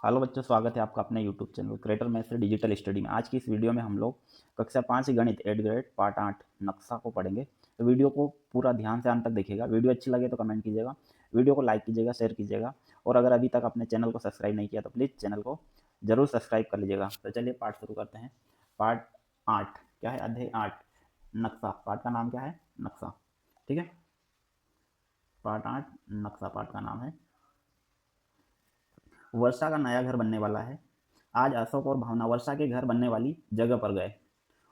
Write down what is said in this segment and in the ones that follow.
Hello बच्चों, स्वागत है आपका अपने यूट्यूब चैनल क्रिएटर मैथ्स से डिजिटल स्टडी में। आज की इस वीडियो में हम लोग कक्षा 5 गणित 8 ग्रेड पार्ट 8 नक्शा को पढ़ेंगे। तो वीडियो को पूरा ध्यान से अंत तक देखिएगा। वीडियो अच्छी लगे तो कमेंट कीजिएगा, वीडियो को लाइक कीजिएगा, शेयर कीजिएगा, और अगर अभी तक अपने चैनल को सब्सक्राइब नहीं किया तो प्लीज़ चैनल को जरूर सब्सक्राइब कर लीजिएगा। तो चलिए पाठ शुरू करते हैं। पार्ट 8 क्या है? अध्याय 8 नक्शा। पाठ का नाम क्या है? नक्शा। ठीक है, पार्ट 8 नक्शा पाठ का नाम है। वर्षा का नया घर बनने वाला है। आज अशोक और भावना वर्षा के घर बनने वाली जगह पर गए।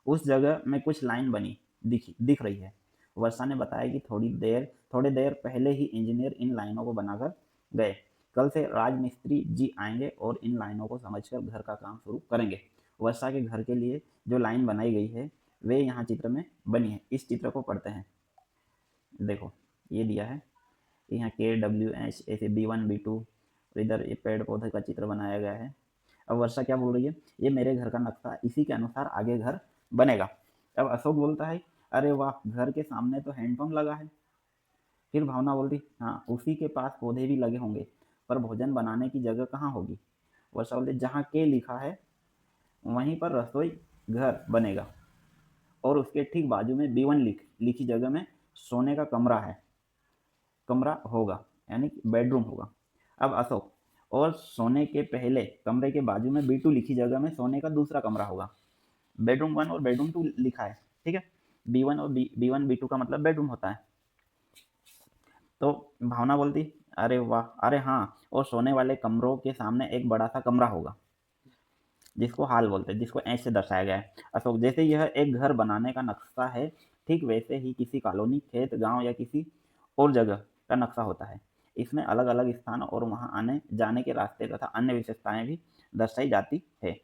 उस जगह में कुछ लाइन बनी दिख रही है। वर्षा ने बताया कि थोड़ी देर पहले ही इंजीनियर इन लाइनों को बनाकर गए। कल से राजमिस्त्री जी आएंगे और इन लाइनों को समझकर घर का काम शुरू करेंगे। वर्षा के घर के लिए जो लाइन बनाई गई है वे यहाँ चित्र में बनी है। इस चित्र को पढ़ते हैं। देखो, ये दिया है यहाँ KWH ऐसे B1 B2, और इधर ये पेड़ पौधे का चित्र बनाया गया है। अब वर्षा क्या बोल रही है? ये मेरे घर का नक्शा, इसी के अनुसार आगे घर बनेगा। अब अशोक बोलता है, अरे वाह, घर के सामने तो हैंडपंप लगा है। फिर भावना बोलती, हाँ, उसी के पास पौधे भी लगे होंगे, पर भोजन बनाने की जगह कहाँ होगी? वर्षा बोलती, जहाँ के लिखा है वहीं पर रसोई घर बनेगा, और उसके ठीक बाजू में B1 लिखी जगह में सोने का कमरा होगा, यानी कि बेडरूम होगा। अब अशोक, और सोने के पहले कमरे के बाजू में B2 लिखी जगह में सोने का दूसरा कमरा होगा। बेडरूम 1 और बेडरूम 2 लिखा है, ठीक है। B1 और B1 B2 का मतलब बेडरूम होता है। तो भावना बोलती, अरे वाह, अरे हाँ, और सोने वाले कमरों के सामने एक बड़ा सा कमरा होगा, जिसको हाल बोलते हैं, जिसको ऐसे से दर्शाया गया है। अशोक, जैसे यह एक घर बनाने का नक्शा है, ठीक वैसे ही किसी कॉलोनी, खेत, गांव या किसी और जगह का नक्शा होता है। इसमें अलग अलग स्थान और वहां आने जाने के रास्ते तथा अन्य विशेषताएं भी दर्शाई जाती है।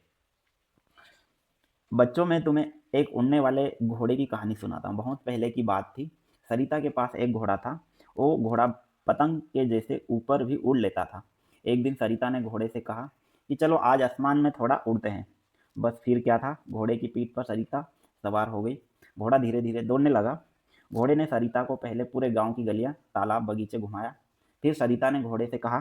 बच्चों, मैं तुम्हें एक उड़ने वाले घोड़े की कहानी सुनाता हूँ। बहुत पहले की बात थी। सरिता के पास एक घोड़ा था। वो घोड़ा पतंग के जैसे ऊपर भी उड़ लेता था। एक दिन सरिता ने घोड़े से कहा कि चलो आज आसमान में थोड़ा उड़ते हैं। बस फिर क्या था, घोड़े की पीठ पर सरिता सवार हो गई। घोड़ा धीरे धीरे दौड़ने लगा। घोड़े ने सरिता को पहले पूरे गांव की गलियां, तालाब, बगीचे घुमाया। फिर सरिता ने घोड़े से कहा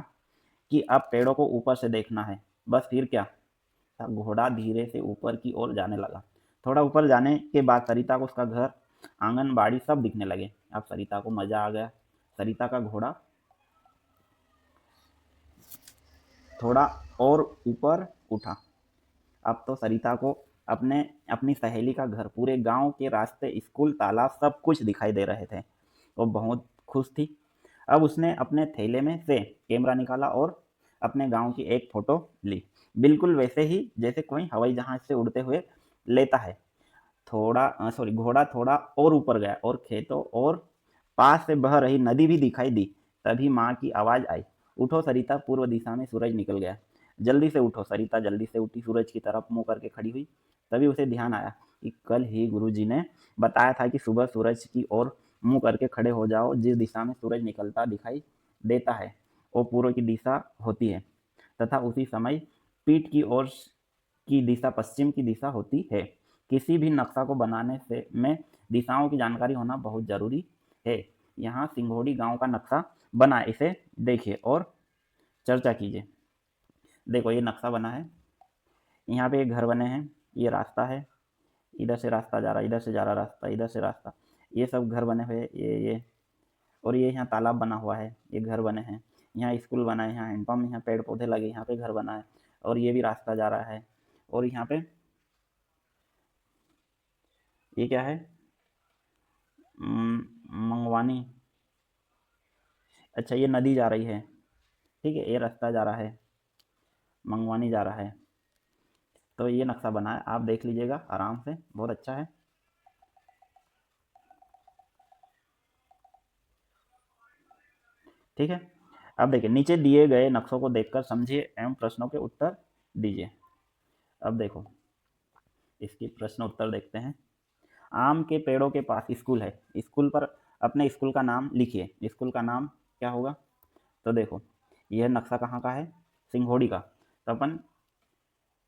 कि अब पेड़ों को ऊपर से देखना है। बस फिर क्या था, घोड़ा धीरे से ऊपर की ओर जाने लगा। थोड़ा ऊपर जाने के बाद सरिता को उसका घर, आंगन, बाड़ी सब दिखने लगे। अब सरिता को मजा आ गया। सरिता का घोड़ा थोड़ा और ऊपर उठा। अब तो सरिता को अपने अपनी सहेली का घर, पूरे गांव के रास्ते, स्कूल, तालाब सब कुछ दिखाई दे रहे थे। वो बहुत खुश थी। अब उसने अपने थैले में से कैमरा निकाला और अपने गांव की एक फोटो ली, बिल्कुल वैसे ही जैसे कोई हवाई जहाज से उड़ते हुए लेता है। घोड़ा थोड़ा और ऊपर गया और खेतों और पास से बह रही नदी भी दिखाई दी। तभी माँ की आवाज आई, उठो सरिता, पूर्व दिशा में सूरज निकल गया। जल्दी से उठो। सरिता जल्दी से उठी, सूरज की तरफ मुंह करके खड़ी हुई। तभी उसे ध्यान आया कि कल ही गुरुजी ने बताया था कि सुबह सूरज की ओर मुंह करके खड़े हो जाओ। जिस दिशा में सूरज निकलता दिखाई देता है वो पूर्व की दिशा होती है, तथा उसी समय पीठ की ओर की दिशा पश्चिम की दिशा होती है। किसी भी नक्शा को बनाने से में दिशाओं की जानकारी होना बहुत जरूरी है। यहाँ सिंघोड़ी गांव का नक्शा बना, इसे देखिए और चर्चा कीजिए। देखो, ये नक्शा बना है। यहाँ पे घर बने हैं, ये रास्ता है, इधर से रास्ता जा रहा है, इधर से जा रहा रास्ता, इधर से रास्ता, ये सब घर बने हुए, ये और ये यहाँ तालाब बना हुआ है, ये घर बने हैं। यहाँ स्कूल बना है, यहाँ हैंडपम्प, यहाँ पेड़ पौधे लगे, यहाँ पे घर बना है, और ये भी रास्ता जा रहा है। और यहाँ पे ये क्या है? मंगवानी। अच्छा, ये नदी जा रही है, ठीक है, ये रास्ता जा रहा है, मंगवानी जा रहा है। तो ये नक्शा बना है, आप देख लीजिएगा आराम से, बहुत अच्छा है। ठीक है, अब देखिए, नीचे दिए गए नक्शों को देखकर समझिए एवं प्रश्नों के उत्तर दीजिए। अब देखो, इसकी प्रश्न उत्तर देखते हैं। आम के पेड़ों के पास स्कूल है। स्कूल पर अपने स्कूल का नाम लिखिए। स्कूल का नाम क्या होगा? तो देखो, यह नक्शा कहाँ का है? सिंघोड़ी का। तो अपन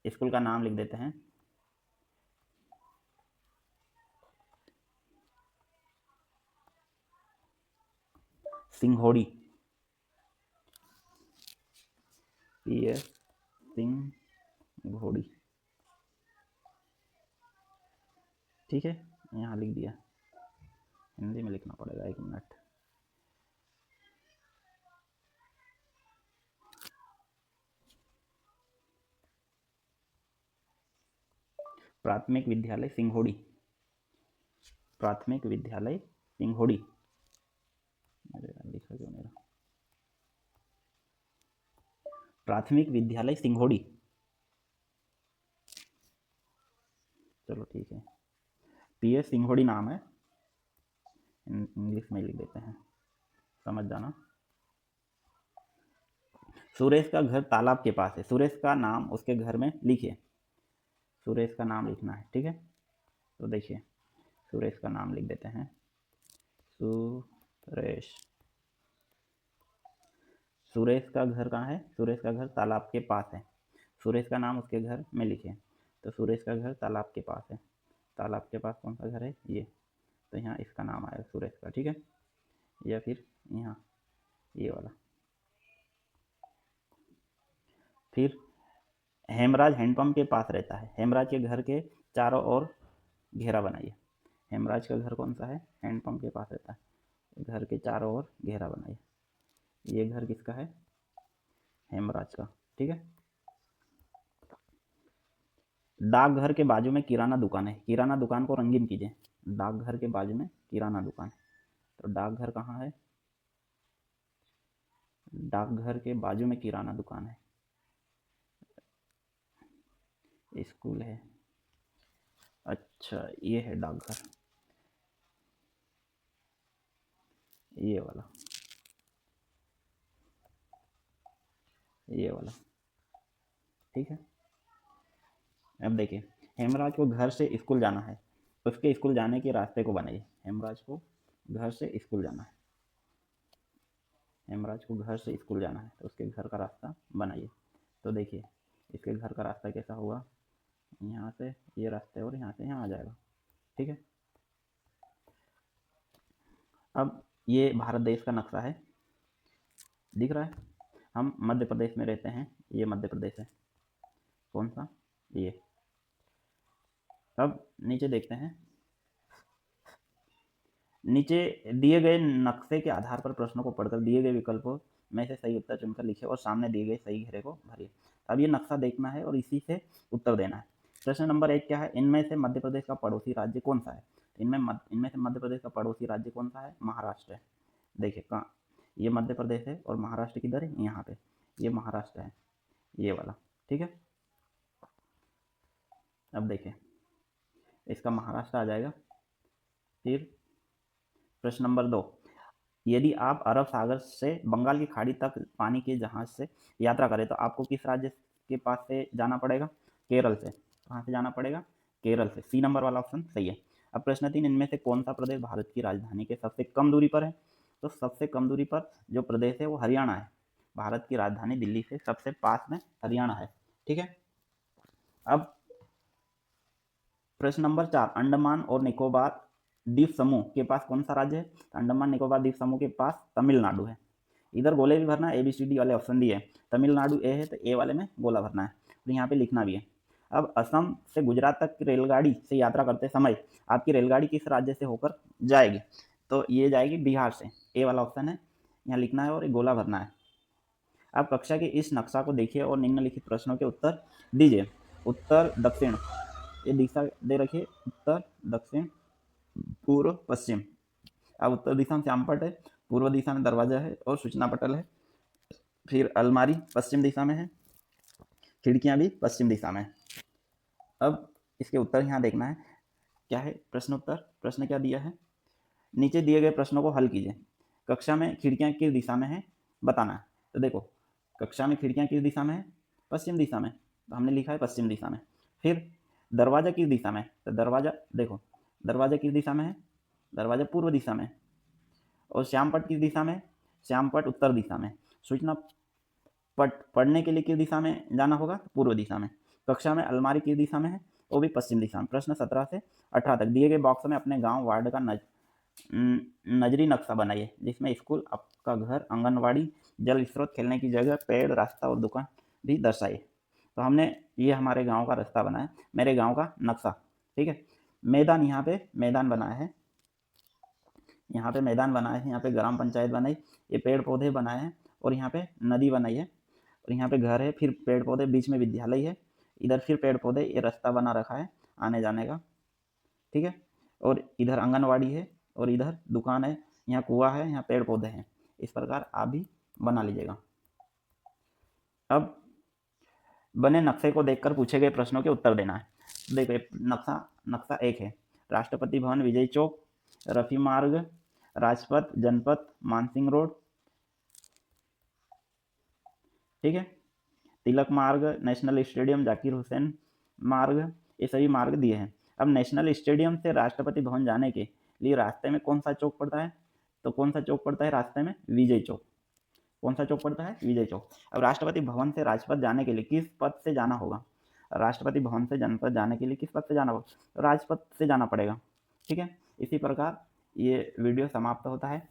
स्कूल का नाम लिख देते हैं, सिंघोड़ी, सिंघोड़ी, ठीक है, यहाँ लिख दिया। हिंदी में लिखना पड़ेगा, 1 मिनट। प्राथमिक विद्यालय सिंघोड़ी, प्राथमिक विद्यालय सिंघोड़ी। अरे यार, लिखा क्यों मेरा? प्राथमिक विद्यालय सिंघोड़ी। चलो ठीक है, पीएस सिंघोड़ी नाम है, इंग्लिश में लिख देते हैं, समझ जाना। सुरेश का घर तालाब के पास है, सुरेश का नाम उसके घर में लिखिए, सुरेश का नाम लिखना है, ठीक है। तो देखिए, सुरेश का नाम लिख देते हैं, सुरेश। सुरेश का घर कहाँ है? सुरेश का घर तालाब के पास है, सुरेश का नाम उसके घर में लिखे। तो सुरेश का घर तालाब के पास है, तालाब के पास कौन सा घर है? ये। तो यहाँ इसका नाम आएगा सुरेश का, ठीक है। या फिर यहाँ ये वाला। फिर हेमराज हैंडपंप के पास रहता है, हेमराज के घर के चारों ओर घेरा बनाइए। हेमराज का घर कौन सा है? हैंडपंप के पास रहता है, घर के चारों ओर घेरा बनाइए। ये घर किसका है? हेमराज का, ठीक है। डाकघर के बाजू में किराना दुकान है, किराना दुकान को रंगीन कीजिए। डाकघर के बाजू में किराना दुकान, तो डाकघर कहाँ है? डाकघर के बाजू में किराना दुकान है, स्कूल है, अच्छा ये है डाकघर, ये वाला, ये वाला, ठीक है। अब देखिए, हेमराज को घर से स्कूल जाना है, उसके स्कूल जाने के रास्ते को बनाइए। हेमराज को घर से स्कूल जाना है, हेमराज को घर से स्कूल जाना है, तो उसके घर का रास्ता बनाइए। तो देखिए, इसके घर का रास्ता कैसा होगा? यहाँ से ये रास्ते और यहाँ से यहाँ आ जाएगा, ठीक है। अब ये भारत देश का नक्शा है, दिख रहा है। हम मध्य प्रदेश में रहते हैं, ये मध्य प्रदेश है, कौन सा? ये। अब नीचे देखते हैं, नीचे दिए गए नक्शे के आधार पर प्रश्नों को पढ़कर दिए गए विकल्पों में से सही उत्तर चुनकर लिखिए और सामने दिए गए सही घेरे को भरिए। अब ये नक्शा देखना है और इसी से उत्तर देना है। प्रश्न नंबर 1 क्या है? इनमें से मध्य प्रदेश का पड़ोसी राज्य कौन सा है? इनमें से मध्य प्रदेश का पड़ोसी राज्य कौन सा है? महाराष्ट्र है। देखिए कहाँ, ये मध्य प्रदेश है और महाराष्ट्र किधर है? यहाँ पे, ये महाराष्ट्र है, ये वाला, ठीक है। अब देखिए, इसका महाराष्ट्र आ जाएगा। फिर प्रश्न नंबर 2, यदि आप अरब सागर से बंगाल की खाड़ी तक पानी के जहाज से यात्रा करें तो आपको किस राज्य के पास से जाना पड़ेगा? केरल से। कहाँ से जाना पड़ेगा? केरल से। सी नंबर वाला ऑप्शन सही है। अब प्रश्न 3, इनमें से कौन सा प्रदेश भारत की राजधानी के सबसे कम दूरी पर है? तो सबसे कम दूरी पर जो प्रदेश है वो हरियाणा है, भारत की राजधानी दिल्ली से सबसे पास में हरियाणा है, ठीक है। अब प्रश्न नंबर 4, अंडमान और निकोबार द्वीप समूह के पास कौन सा राज्य है? तो अंडमान निकोबार द्वीप समूह के पास तमिलनाडु है। इधर गोले भी भरना है, ABCD वाले ऑप्शन दिए, तमिलनाडु ए है तो ए वाले में गोला भरना है, तो यहाँ पे लिखना भी है। अब असम से गुजरात तक रेलगाड़ी से यात्रा करते समय आपकी रेलगाड़ी किस राज्य से होकर जाएगी? तो ये जाएगी बिहार से, ए वाला ऑप्शन है, यहाँ लिखना है और एक गोला भरना है। अब कक्षा के इस नक्शा को देखिए और निम्नलिखित प्रश्नों के उत्तर दीजिए। उत्तर दक्षिण, ये दिशा दे रखिए, उत्तर दक्षिण पूर्व पश्चिम। अब उत्तर दिशा में श्यामपट है, पूर्व दिशा में दरवाजा है और सूचना पटल है। फिर अलमारी पश्चिम दिशा में है, खिड़कियां भी पश्चिम दिशा में है। अब इसके उत्तर यहाँ देखना है, क्या है प्रश्न उत्तर? प्रश्न क्या दिया है? नीचे दिए गए प्रश्नों को हल कीजिए। कक्षा में खिड़कियां किस दिशा में है बताना है। तो देखो, कक्षा में खिड़कियां किस दिशा में है? पश्चिम दिशा में, तो हमने लिखा है पश्चिम दिशा में। फिर दरवाजा किस दिशा में? तो दरवाजा देखो, दरवाजा किस दिशा में है? दरवाजा पूर्व दिशा में। और श्यामपट किस दिशा में? श्यामपट उत्तर दिशा में। सूचना पट पढ़ने के लिए किस दिशा में जाना होगा? पूर्व दिशा में। कक्षा में अलमारी किस दिशा में है? वो भी पश्चिम दिशा में। प्रश्न 17 से 18 तक दिए गए बॉक्स में अपने गांव वार्ड का नजरी नक्शा बनाइए, जिसमें स्कूल, आपका घर, आंगनवाड़ी, जल स्रोत, खेलने की जगह, पेड़, रास्ता और दुकान भी दर्शाइए। तो हमने ये हमारे गांव का रास्ता बना है, मेरे गांव का नक्शा, ठीक है। मैदान, यहाँ पे मैदान बना है, यहाँ पे मैदान बना है, यहाँ पे ग्राम पंचायत बनाई, ये पेड़ पौधे बनाए हैं, और यहाँ पे नदी बनाई है, और यहाँ पे घर है, फिर पेड़ पौधे, बीच में विद्यालय है, इधर फिर पेड़ पौधे, ये रास्ता बना रखा है आने जाने का, ठीक है। और इधर आंगनवाड़ी है, और इधर दुकान है, यहाँ कुआं है, यहाँ पेड़ पौधे हैं। इस प्रकार आप भी बना लीजिएगा। अब बने नक्शे को देखकर पूछे गए प्रश्नों के उत्तर देना है। देखिए नक्शा एक है, राष्ट्रपति भवन, विजय चौक, रफी मार्ग, राजपथ, जनपथ, मानसिंह रोड, ठीक है, तिलक मार्ग, नेशनल स्टेडियम, जाकिर हुसैन मार्ग, ये सभी मार्ग दिए हैं। अब नेशनल स्टेडियम से राष्ट्रपति भवन जाने के लिए रास्ते में कौन सा चौक पड़ता है? तो कौन सा चौक पड़ता है रास्ते में? विजय चौक। कौन सा चौक पड़ता है? विजय चौक। अब राष्ट्रपति भवन से राजपथ जाने के लिए किस पथ से जाना होगा? राष्ट्रपति भवन से जनपथ जाने के लिए किस पथ से जाना होगा? तो राजपथ से जाना पड़ेगा, ठीक है। इसी प्रकार ये वीडियो समाप्त होता है।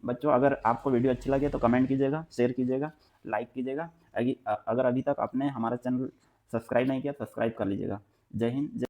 बच्चों, अगर आपको वीडियो अच्छी लगे तो कमेंट कीजिएगा, शेयर कीजिएगा, लाइक कीजिएगा। अगर अभी तक आपने हमारा चैनल सब्सक्राइब नहीं किया, सब्सक्राइब कर लीजिएगा। जय हिंद।